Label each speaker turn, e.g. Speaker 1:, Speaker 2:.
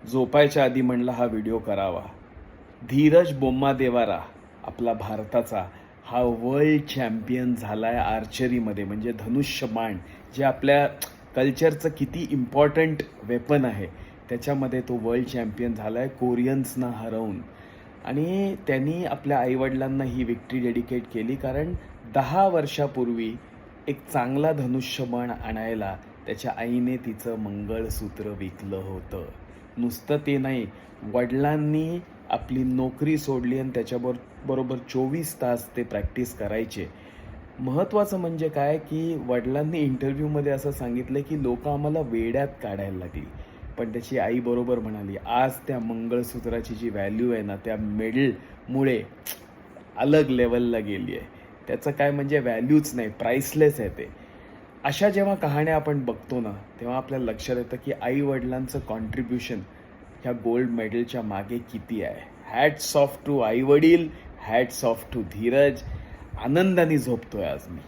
Speaker 1: झोपायच्या आधी म्हणला हा व्हिडिओ करावा. धीरज बोम्मादेवारा आपला भारताचा हा वर्ल्ड चॅम्पियन झालाय आर्चरीमध्ये, म्हणजे धनुष्यबाण जे आपल्या कल्चरचं किती इम्पॉर्टंट वेपन आहे त्याच्यामध्ये तो वर्ल्ड चॅम्पियन झालाय कोरियन्सना हरवून. आणि त्यांनी आपल्या आईवडिलांना ही विक्ट्री डेडिकेट केली, कारण 10 वर्षापूर्वी एक चांगला धनुष्यबाण आणायला त्याच्या आईने तिचं मंगळसूत्र विकलं होतं. नुसतं ते नाही, वडिलांनी आपली नोकरी सोडली आणि त्याच्याबरोबर 24 तास ते प्रॅक्टिस करायचे. महत्त्वाचं म्हणजे काय की वडिलांनी इंटरव्ह्यूमध्ये असं सांगितलं की लोक आम्हाला वेड्यात काढायला लागली, पण त्याची आई बरोबर म्हणाली, आज त्या मंगळसूत्राची जी व्हॅल्यू आहे ना त्या मेडलमुळे अलग लेवलला गेली आहे. त्याचं काय म्हणजे व्हॅल्यूच नाही, प्राइसलेस आहे ते. अशा जेव्हा कहाण्या आपण बघतो ना तेव्हा आपल्याला लक्षात येतं की आई वडिलांचं कॉन्ट्रीब्युशन ह्या गोल्ड मेडलच्या मागे किती आहे. हॅट्स ऑफ टू आई वडील, हॅट्स ऑफ टू धीरज. आनंदाने झोपतोय आज मी.